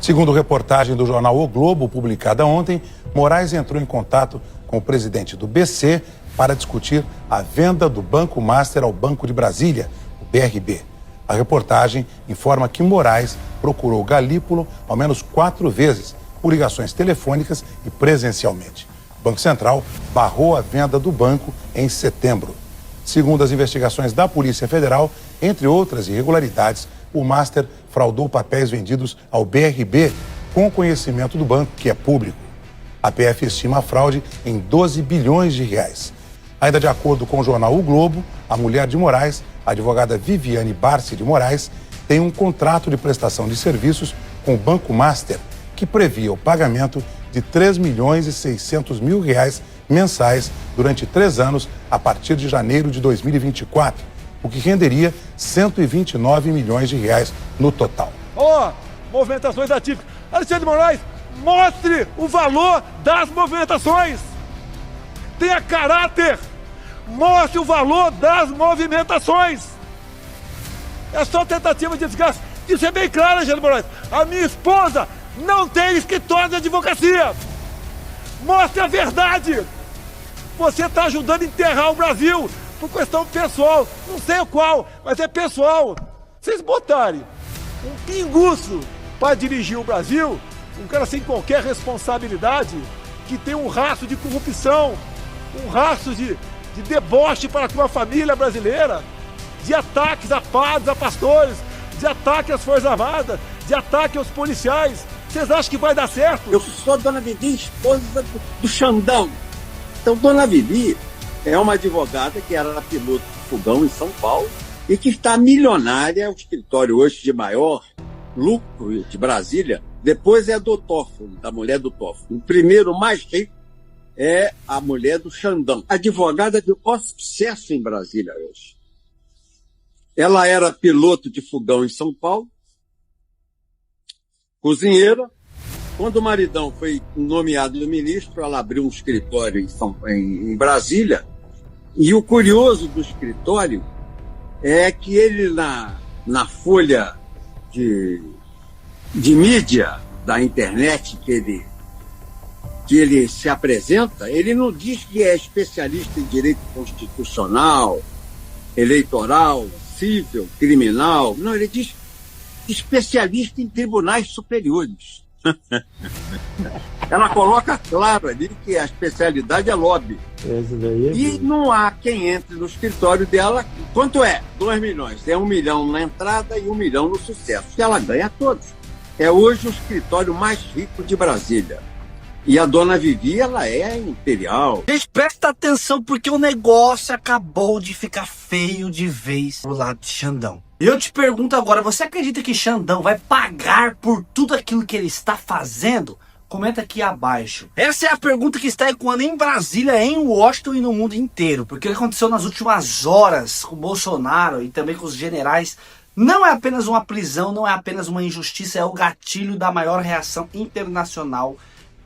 Segundo reportagem do jornal O Globo, publicada ontem, Moraes entrou em contato com o presidente do BC para discutir a venda do Banco Master ao Banco de Brasília, o BRB. A reportagem informa que Moraes procurou Galípolo ao menos 4 vezes, por ligações telefônicas e presencialmente. O Banco Central barrou a venda do banco em setembro. Segundo as investigações da Polícia Federal, entre outras irregularidades, o Master fraudou papéis vendidos ao BRB com conhecimento do banco, que é público. A PF estima a fraude em 12 bilhões de reais. Ainda de acordo com o jornal O Globo, a mulher de Moraes, a advogada Viviane Barsi de Moraes, tem um contrato de prestação de serviços com o Banco Master, que previa o pagamento de R$ 3.600.000 mensais durante 3 anos a partir de janeiro de 2024, o que renderia 129 milhões de reais no total. Movimentações atípicas. Alexandre de Moraes, mostre o valor das movimentações. Tenha caráter. Mostre o valor das movimentações. É só tentativa de desgaste. Isso é bem claro, Alexandre de Moraes. A minha esposa não tem escritório de advocacia. Mostre a verdade. Você está ajudando a enterrar o Brasil por questão pessoal. Não sei o qual, mas é pessoal. Vocês botarem um pinguço para dirigir o Brasil, um cara sem qualquer responsabilidade, que tem um rastro de corrupção, um rastro de deboche para com a família brasileira, de ataques a padres, a pastores, de ataque às Forças Armadas, de ataque aos policiais. Vocês acham que vai dar certo? Eu sou Dona Vivi, esposa do Xandão. Então, Dona Vivi é uma advogada que era piloto de fogão em São Paulo e que está milionária, o escritório hoje de maior lucro de Brasília. Depois é do Toffoli, da mulher do Toffoli. O primeiro mais rico é a mulher do Xandão, advogada de maior sucesso em Brasília hoje. Ela era piloto de fogão em São Paulo, cozinheira. Quando o maridão foi nomeado ministro, ela abriu um escritório em Brasília. E o curioso do escritório é que ele, na folha de mídia da internet que ele se apresenta, ele não diz que é especialista em direito constitucional, eleitoral, civil, criminal. Não, ele diz especialista em tribunais superiores. Ela coloca claro ali que a especialidade é lobby. E não há quem entre no escritório dela. Quanto é? 2 milhões. É 1 milhão na entrada e 1 milhão no sucesso. E ela ganha todos. É hoje o escritório mais rico de Brasília. E a Dona Vivi, ela é imperial. Gente, presta atenção porque o negócio acabou de ficar feio de vez pro lado de Xandão. Eu te pergunto agora, você acredita que Xandão vai pagar por tudo aquilo que ele está fazendo? Comenta aqui abaixo. Essa é a pergunta que está ecoando em Brasília, em Washington e no mundo inteiro. Porque o que aconteceu nas últimas horas com o Bolsonaro e também com os generais não é apenas uma prisão, não é apenas uma injustiça, é o gatilho da maior reação internacional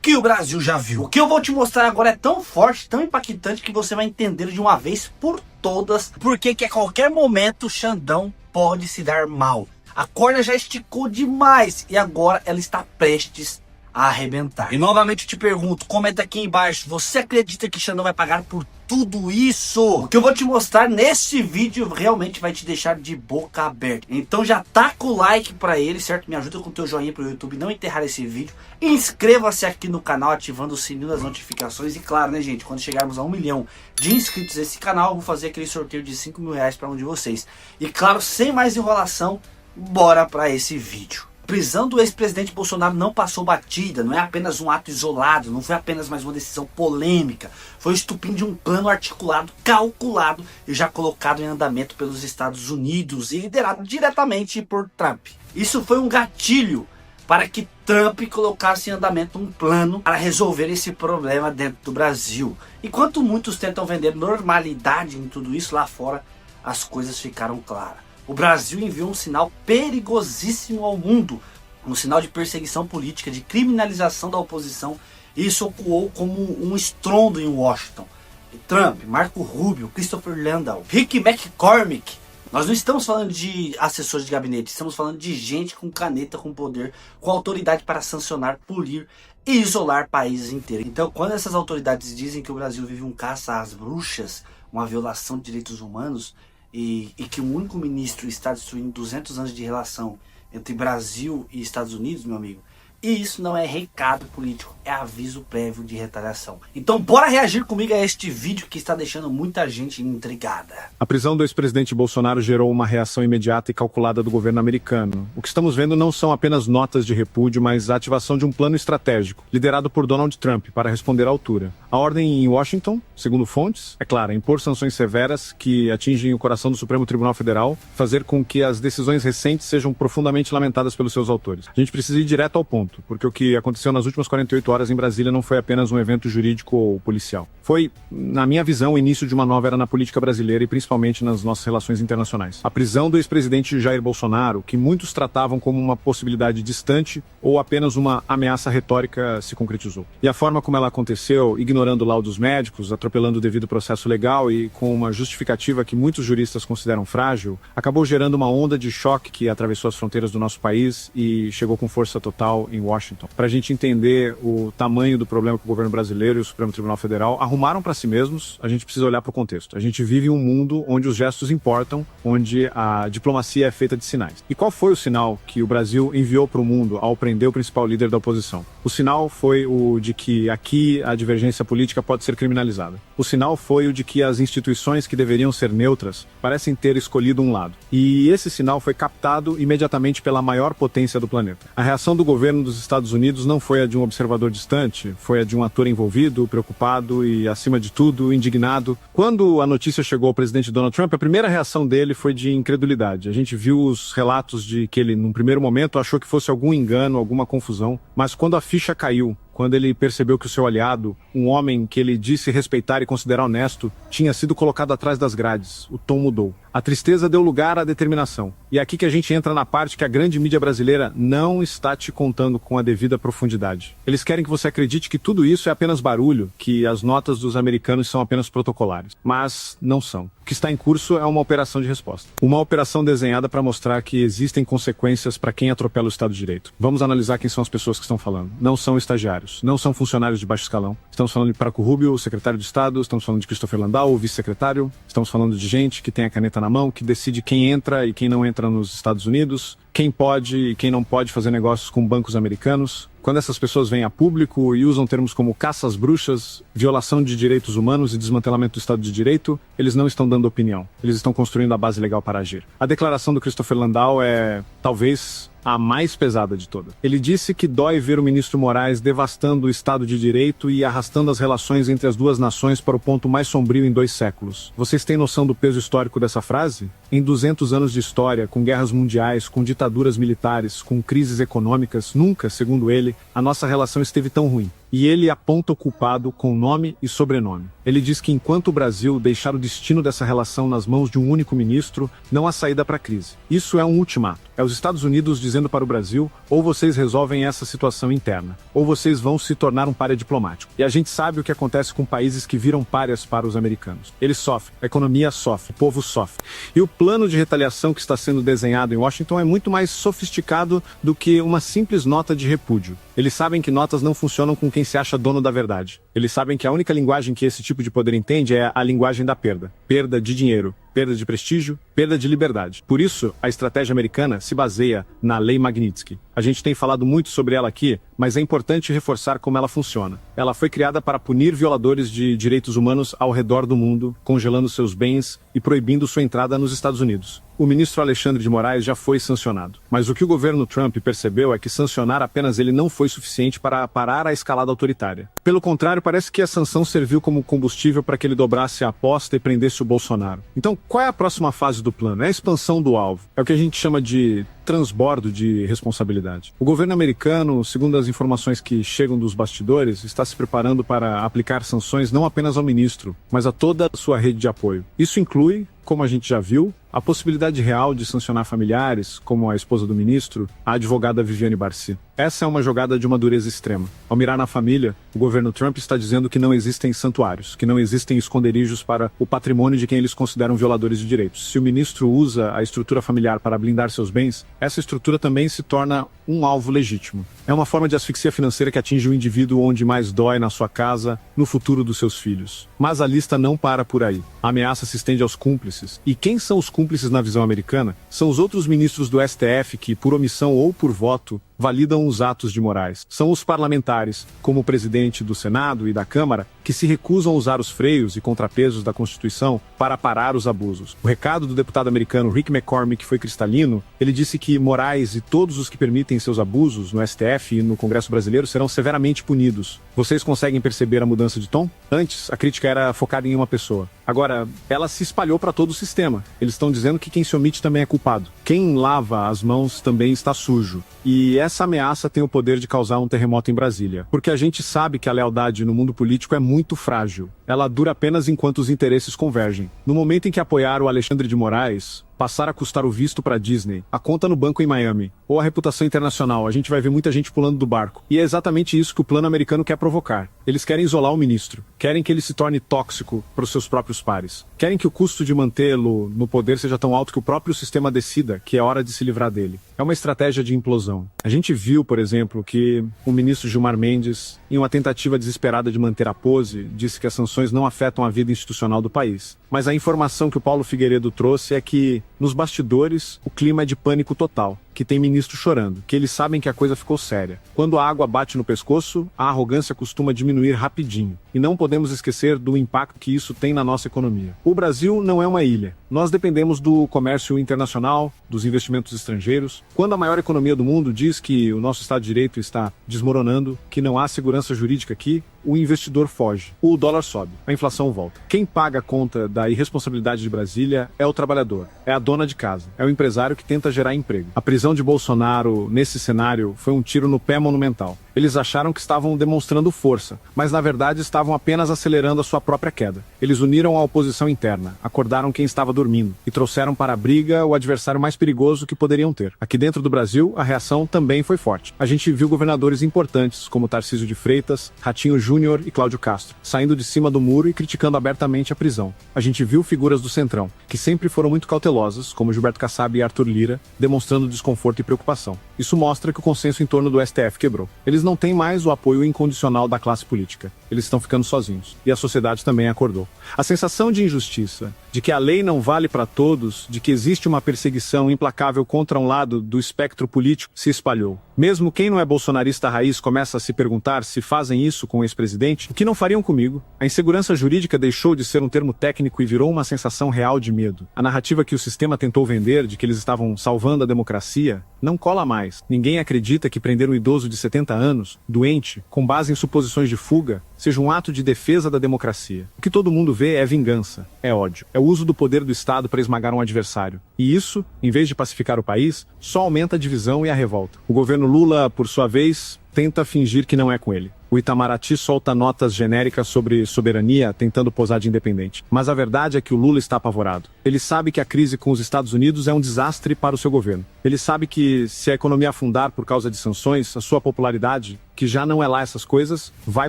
que o Brasil já viu. O que eu vou te mostrar agora é tão forte, tão impactante, que você vai entender de uma vez por todas porque que a qualquer momento o Xandão pode se dar mal. A corda já esticou demais e agora ela está prestes a arrebentar. E novamente eu te pergunto, comenta aqui embaixo, você acredita que Xandão vai pagar por tudo isso? O que eu vou te mostrar nesse vídeo realmente vai te deixar de boca aberta. Então já taca o like pra ele, certo? Me ajuda com o teu joinha pro YouTube não enterrar esse vídeo. Inscreva-se aqui no canal ativando o sininho das notificações. E claro, né, gente, quando chegarmos a 1 milhão de inscritos nesse canal, eu vou fazer aquele sorteio de 5 mil reais pra um de vocês. E claro, sem mais enrolação, bora pra esse vídeo. A prisão do ex-presidente Bolsonaro não passou batida, não é apenas um ato isolado, não foi apenas mais uma decisão polêmica, foi o estupim de um plano articulado, calculado e já colocado em andamento pelos Estados Unidos e liderado diretamente por Trump. Isso foi um gatilho para que Trump colocasse em andamento um plano para resolver esse problema dentro do Brasil. Enquanto muitos tentam vender normalidade em tudo isso, lá fora as coisas ficaram claras. O Brasil enviou um sinal perigosíssimo ao mundo, um sinal de perseguição política, de criminalização da oposição, e isso ecoou como um estrondo em Washington. E Trump, Marco Rubio, Christopher Landau, Rick McCormick, Nós não estamos falando de assessores de gabinete, estamos falando de gente com caneta, com poder, com autoridade para sancionar, punir e isolar países inteiros. Então, quando essas autoridades dizem que o Brasil vive um caça às bruxas, uma violação de direitos humanos, e que o único ministro está destruindo 200 anos de relação entre Brasil e Estados Unidos, meu amigo, e isso não é recado político, é aviso prévio de retaliação. Então bora reagir comigo a este vídeo que está deixando muita gente intrigada. A prisão do ex-presidente Bolsonaro gerou uma reação imediata e calculada do governo americano. O que estamos vendo não são apenas notas de repúdio, mas a ativação de um plano estratégico, liderado por Donald Trump, para responder à altura. A ordem em Washington, segundo fontes, é clara, impor sanções severas que atingem o coração do Supremo Tribunal Federal, fazer com que as decisões recentes sejam profundamente lamentadas pelos seus autores. A gente precisa ir direto ao ponto, porque o que aconteceu nas últimas 48 horas em Brasília não foi apenas um evento jurídico ou policial. Foi, na minha visão, o início de uma nova era na política brasileira e principalmente nas nossas relações internacionais. A prisão do ex-presidente Jair Bolsonaro, que muitos tratavam como uma possibilidade distante ou apenas uma ameaça retórica, se concretizou. E a forma como ela aconteceu, ignorando laudos médicos, atropelando o devido processo legal e com uma justificativa que muitos juristas consideram frágil, acabou gerando uma onda de choque que atravessou as fronteiras do nosso país e chegou com força total em Washington. Para a gente entender o tamanho do problema que o governo brasileiro e o Supremo Tribunal Federal arrumaram para si mesmos, a gente precisa olhar para o contexto. A gente vive em um mundo onde os gestos importam, onde a diplomacia é feita de sinais. E qual foi o sinal que o Brasil enviou para o mundo ao prender o principal líder da oposição? O sinal foi o de que aqui a divergência política pode ser criminalizada. O sinal foi o de que as instituições que deveriam ser neutras parecem ter escolhido um lado. E esse sinal foi captado imediatamente pela maior potência do planeta. A reação do governo dos Estados Unidos não foi a de um observador distante, foi a de um ator envolvido, preocupado e, acima de tudo, indignado. Quando a notícia chegou ao presidente Donald Trump, a primeira reação dele foi de incredulidade. A gente viu os relatos de que ele, num primeiro momento, achou que fosse algum engano, alguma confusão, mas quando a ficha caiu, quando ele percebeu que o seu aliado, um homem que ele disse respeitar e considerar honesto, tinha sido colocado atrás das grades, o tom mudou. A tristeza deu lugar à determinação. E é aqui que a gente entra na parte que a grande mídia brasileira não está te contando com a devida profundidade. Eles querem que você acredite que tudo isso é apenas barulho, que as notas dos americanos são apenas protocolares. Mas não são. O que está em curso é uma operação de resposta. Uma operação desenhada para mostrar que existem consequências para quem atropela o Estado de Direito. Vamos analisar quem são as pessoas que estão falando. Não são estagiários, não são funcionários de baixo escalão. Estamos falando de Marco Rubio, o secretário de Estado, estamos falando de Christopher Landau, o vice-secretário, estamos falando de gente que tem a caneta na mão, que decide quem entra e quem não entra nos Estados Unidos, quem pode e quem não pode fazer negócios com bancos americanos. Quando essas pessoas vêm a público e usam termos como caça às bruxas, violação de direitos humanos e desmantelamento do Estado de Direito, eles não estão dando opinião. Eles estão construindo a base legal para agir. A declaração do Christopher Landau é, talvez, a mais pesada de todas. Ele disse que dói ver o ministro Moraes devastando o Estado de Direito e arrastando as relações entre as duas nações para o ponto mais sombrio em 2 séculos. Vocês têm noção do peso histórico dessa frase? Em 200 anos de história, com guerras mundiais, com ditaduras militares, com crises econômicas, nunca, segundo ele, a nossa relação esteve tão ruim. E ele aponta o culpado com nome e sobrenome. Ele diz que enquanto o Brasil deixar o destino dessa relação nas mãos de um único ministro, não há saída para a crise. Isso é um ultimato. É os Estados Unidos dizendo para o Brasil, ou vocês resolvem essa situação interna, ou vocês vão se tornar um pária diplomático. E a gente sabe o que acontece com países que viram párias para os americanos. Eles sofrem, a economia sofre, o povo sofre. E o plano de retaliação que está sendo desenhado em Washington é muito mais sofisticado do que uma simples nota de repúdio. Eles sabem que notas não funcionam com quem se acha dono da verdade. Eles sabem que a única linguagem que esse tipo de poder entende é a linguagem da perda. Perda de dinheiro, perda de prestígio, perda de liberdade. Por isso, a estratégia americana se baseia na Lei Magnitsky. A gente tem falado muito sobre ela aqui, mas é importante reforçar como ela funciona. Ela foi criada para punir violadores de direitos humanos ao redor do mundo, congelando seus bens e proibindo sua entrada nos Estados Unidos. O ministro Alexandre de Moraes já foi sancionado. Mas o que o governo Trump percebeu é que sancionar apenas ele não foi suficiente para parar a escalada autoritária. Pelo contrário, parece que a sanção serviu como combustível para que ele dobrasse a aposta e prendesse o Bolsonaro. Então, qual é a próxima fase do plano? É a expansão do alvo. É o que a gente chama de transbordo de responsabilidade. O governo americano, segundo as informações que chegam dos bastidores, está se preparando para aplicar sanções não apenas ao ministro, mas a toda a sua rede de apoio. Isso inclui, como a gente já viu, a possibilidade real de sancionar familiares, como a esposa do ministro, a advogada Viviane Barci. Essa é uma jogada de uma dureza extrema. Ao mirar na família, o governo Trump está dizendo que não existem santuários, que não existem esconderijos para o patrimônio de quem eles consideram violadores de direitos. Se o ministro usa a estrutura familiar para blindar seus bens, essa estrutura também se torna um alvo legítimo. É uma forma de asfixia financeira que atinge o indivíduo onde mais dói, na sua casa, no futuro dos seus filhos. Mas a lista não para por aí. A ameaça se estende aos cúmplices. E quem são os cúmplices na visão americana? São os outros ministros do STF que, por omissão ou por voto, validam os atos de Moraes. São os parlamentares, como o presidente do Senado e da Câmara, que se recusam a usar os freios e contrapesos da Constituição para parar os abusos. O recado do deputado americano Rick McCormick foi cristalino. Ele disse que Moraes e todos os que permitem seus abusos no STF e no Congresso brasileiro serão severamente punidos. Vocês conseguem perceber a mudança de tom? Antes, a crítica era focada em uma pessoa. Agora, ela se espalhou para todo o sistema. Eles estão dizendo que quem se omite também é culpado. Quem lava as mãos também está sujo. E essa ameaça tem o poder de causar um terremoto em Brasília. Porque a gente sabe que a lealdade no mundo político é muito frágil. Ela dura apenas enquanto os interesses convergem. No momento em que apoiar o Alexandre de Moraes passar a custar o visto para Disney, a conta no banco em Miami, ou a reputação internacional, a gente vai ver muita gente pulando do barco. E é exatamente isso que o plano americano quer provocar. Eles querem isolar o ministro, querem que ele se torne tóxico para os seus próprios pares, querem que o custo de mantê-lo no poder seja tão alto que o próprio sistema decida que é hora de se livrar dele. É uma estratégia de implosão. A gente viu, por exemplo, que o ministro Gilmar Mendes, em uma tentativa desesperada de manter a pose, disse que as sanções não afetam a vida institucional do país. Mas a informação que o Paulo Figueiredo trouxe é que, nos bastidores, o clima é de pânico total, que tem ministro chorando, que eles sabem que a coisa ficou séria. Quando a água bate no pescoço, a arrogância costuma diminuir rapidinho. E não podemos esquecer do impacto que isso tem na nossa economia. O Brasil não é uma ilha. Nós dependemos do comércio internacional, dos investimentos estrangeiros. Quando a maior economia do mundo diz que o nosso Estado de Direito está desmoronando, que não há segurança jurídica aqui, o investidor foge. O dólar sobe, a inflação volta. Quem paga a conta da irresponsabilidade de Brasília é o trabalhador, é a dona de casa, é o empresário que tenta gerar emprego. A prisão de Bolsonaro nesse cenário foi um tiro no pé monumental. Eles acharam que estavam demonstrando força, mas na verdade estavam apenas acelerando a sua própria queda. Eles uniram a oposição interna, acordaram quem estava dormindo e trouxeram para a briga o adversário mais perigoso que poderiam ter. Aqui dentro do Brasil, a reação também foi forte. A gente viu governadores importantes, como Tarcísio de Freitas, Ratinho Júnior e Cláudio Castro, saindo de cima do muro e criticando abertamente a prisão. A gente viu figuras do Centrão, que sempre foram muito cautelosas, como Gilberto Kassab e Arthur Lira, demonstrando desconforto e preocupação. Isso mostra que o consenso em torno do STF quebrou. Eles não têm mais o apoio incondicional da classe política. Eles estão ficando sozinhos. E a sociedade também acordou. A sensação de injustiça, de que a lei não vale para todos, de que existe uma perseguição implacável contra um lado do espectro político, se espalhou. Mesmo quem não é bolsonarista raiz começa a se perguntar se fazem isso com o ex-presidente, o que não fariam comigo? A insegurança jurídica deixou de ser um termo técnico e virou uma sensação real de medo. A narrativa que o sistema tentou vender de que eles estavam salvando a democracia não cola mais. Ninguém acredita que prender um idoso de 70 anos, doente, com base em suposições de fuga, seja um ato de defesa da democracia. O que todo mundo vê é vingança, é ódio, é o uso do poder do Estado para esmagar um adversário. E isso, em vez de pacificar o país, só aumenta a divisão e a revolta. O governo Lula, por sua vez, tenta fingir que não é com ele. O Itamaraty solta notas genéricas sobre soberania, tentando posar de independente. Mas a verdade é que o Lula está apavorado. Ele sabe que a crise com os Estados Unidos é um desastre para o seu governo. Ele sabe que, se a economia afundar por causa de sanções, a sua popularidade, que já não é lá essas coisas, vai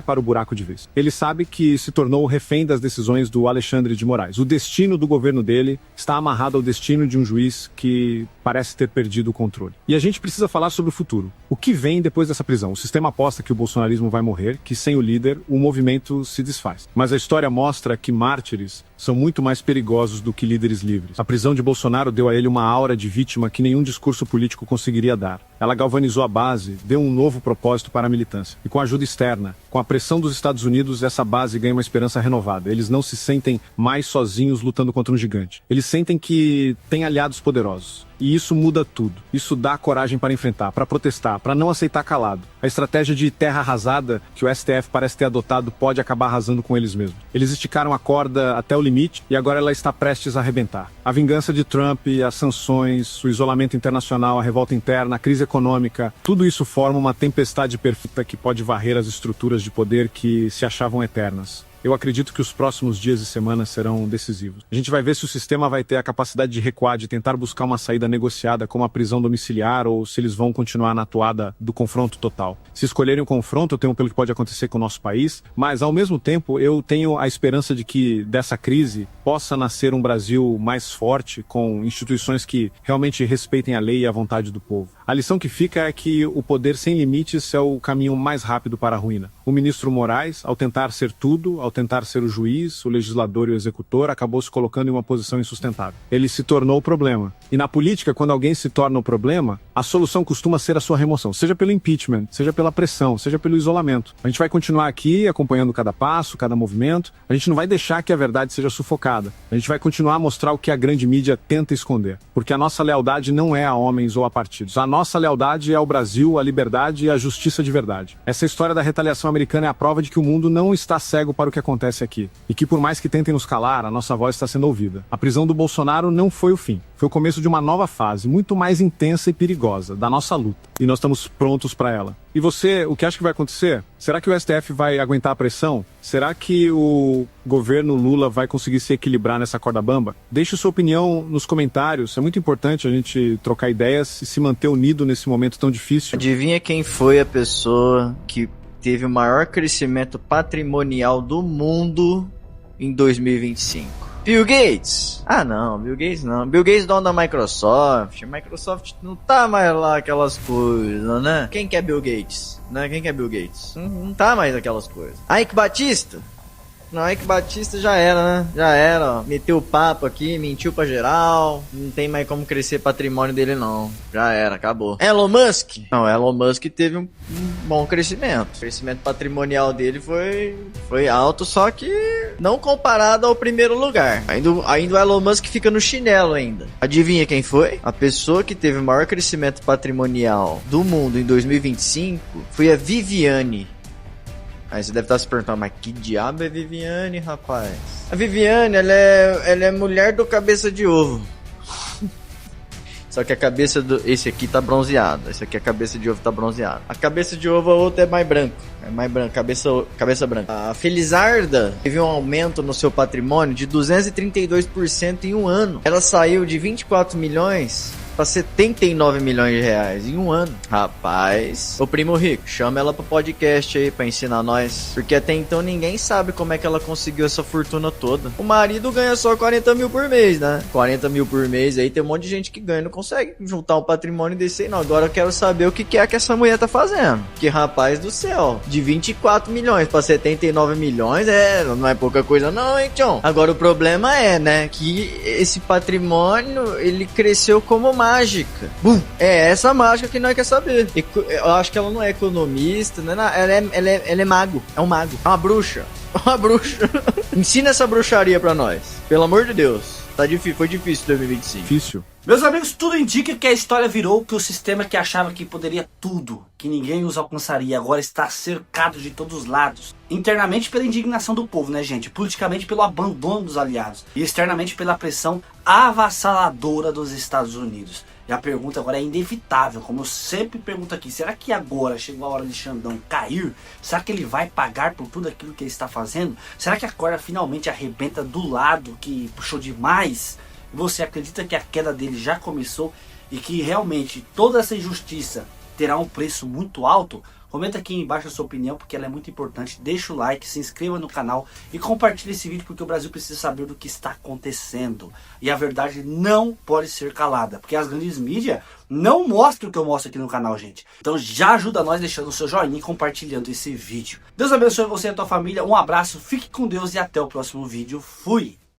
para o buraco de vez. Ele sabe que se tornou refém das decisões do Alexandre de Moraes. O destino do governo dele está amarrado ao destino de um juiz que parece ter perdido o controle. E a gente precisa falar sobre o futuro. O que vem depois dessa prisão? O sistema aposta que o bolsonarismo vai morrer, que sem o líder, o movimento se desfaz. Mas a história mostra que mártires são muito mais perigosos do que líderes livres. A prisão de Bolsonaro deu a ele uma aura de vítima que nenhum discurso político conseguiria dar. Ela galvanizou a base, deu um novo propósito para a militância. E com a ajuda externa, com a pressão dos Estados Unidos, essa base ganha uma esperança renovada. Eles não se sentem mais sozinhos lutando contra um gigante. Eles sentem que têm aliados poderosos. E isso muda tudo. Isso dá coragem para enfrentar, para protestar, para não aceitar calado. A estratégia de terra arrasada que o STF parece ter adotado pode acabar arrasando com eles mesmos. Eles esticaram a corda até o limite e agora ela está prestes a arrebentar. A vingança de Trump, as sanções, o isolamento internacional, a revolta interna, a crise econômica, tudo isso forma uma tempestade perfeita que pode varrer as estruturas de poder que se achavam eternas. Eu acredito que os próximos dias e semanas serão decisivos. A gente vai ver se o sistema vai ter a capacidade de recuar, de tentar buscar uma saída negociada como a prisão domiciliar ou se eles vão continuar na toada do confronto total. Se escolherem o confronto, eu tenho pelo que pode acontecer com o nosso país, mas ao mesmo tempo eu tenho a esperança de que dessa crise possa nascer um Brasil mais forte, com instituições que realmente respeitem a lei e a vontade do povo. A lição que fica é que o poder sem limites é o caminho mais rápido para a ruína. O ministro Moraes, ao tentar ser tudo, ao tentar ser o juiz, o legislador e o executor, acabou se colocando em uma posição insustentável. Ele se tornou o problema. E na política, quando alguém se torna o problema, a solução costuma ser a sua remoção, seja pelo impeachment, seja pela pressão, seja pelo isolamento. A gente vai continuar aqui acompanhando cada passo, cada movimento. A gente não vai deixar que a verdade seja sufocada. A gente vai continuar a mostrar o que a grande mídia tenta esconder. Porque a nossa lealdade não é a homens ou a partidos. A nossa lealdade é ao Brasil, à liberdade e à justiça de verdade. Essa história da retaliação americana é a prova de que o mundo não está cego para o que acontece aqui. E que por mais que tentem nos calar, a nossa voz está sendo ouvida. A prisão do Bolsonaro não foi o fim. Foi o começo de uma nova fase, muito mais intensa e perigosa, da nossa luta. E nós estamos prontos para ela. E você, o que acha que vai acontecer? Será que o STF vai aguentar a pressão? Será que o governo Lula vai conseguir se equilibrar nessa corda bamba? Deixe sua opinião nos comentários. É muito importante a gente trocar ideias e se manter unido nesse momento tão difícil. Adivinha quem foi a pessoa que teve o maior crescimento patrimonial do mundo em 2025? Bill Gates? Ah não, Bill Gates não. Bill Gates é dono da Microsoft. A Microsoft não tá mais lá aquelas coisas, né? Quem que é Bill Gates? Né? Quem que é Bill Gates? Não tá mais aquelas coisas. Ike Batista? Não, Ike Batista já era, né? Já era, ó. Meteu o papo aqui, mentiu pra geral. Não tem mais como crescer patrimônio dele, não. Já era, acabou. Elon Musk? Não, Elon Musk teve um bom crescimento. O crescimento patrimonial dele foi alto, só que não comparado ao primeiro lugar. Ainda o Elon Musk fica no chinelo ainda. Adivinha quem foi? A pessoa que teve o maior crescimento patrimonial do mundo em 2025 foi a Viviane. Aí você deve estar se perguntando, mas que diabo é Viviane, rapaz? A Viviane, ela é mulher do cabeça de ovo. Só que a cabeça do... Esse aqui tá bronzeado. Esse aqui, a cabeça de ovo tá bronzeada. A cabeça de ovo, a outra é mais branco. É mais branco, cabeça branca. A Felizarda teve um aumento no seu patrimônio de 232% em um ano. Ela saiu de 24 milhões... pra 79 milhões de reais em um ano. Rapaz, ô primo rico, chama ela pro podcast aí pra ensinar nós. Porque até então ninguém sabe como é que ela conseguiu essa fortuna toda. O marido ganha só 40 mil por mês, né? 40 mil por mês aí tem um monte de gente que ganha e não consegue juntar um patrimônio desse aí não. Agora eu quero saber o que é que essa mulher tá fazendo. Porque rapaz do céu, de 24 milhões pra 79 milhões não é pouca coisa não, hein, tchão? Agora o problema é, né, que esse patrimônio, ele cresceu como mágica. É essa mágica que nós quer saber. Eu acho que ela não é economista, né? Ela é mago. É um mago. É uma bruxa. Uma bruxa. Ensina essa bruxaria pra nós. Pelo amor de Deus. Foi difícil 2025. Difícil. Meus amigos, tudo indica que a história virou que o sistema que achava que poderia tudo, que ninguém os alcançaria, agora está cercado de todos os lados. Internamente pela indignação do povo, né, gente? Politicamente pelo abandono dos aliados. E externamente pela pressão avassaladora dos Estados Unidos. E a pergunta agora é inevitável, como eu sempre pergunto aqui. Será que agora chegou a hora de Xandão cair? Será que ele vai pagar por tudo aquilo que ele está fazendo? Será que a corda finalmente arrebenta do lado que puxou demais? Você acredita que a queda dele já começou e que realmente toda essa injustiça terá um preço muito alto? Comenta aqui embaixo a sua opinião, porque ela é muito importante. Deixa o like, se inscreva no canal e compartilhe esse vídeo, porque o Brasil precisa saber do que está acontecendo. E a verdade não pode ser calada, porque as grandes mídias não mostram o que eu mostro aqui no canal, gente. Então já ajuda nós deixando o seu joinha e compartilhando esse vídeo. Deus abençoe você e a tua família. Um abraço, fique com Deus e até o próximo vídeo. Fui!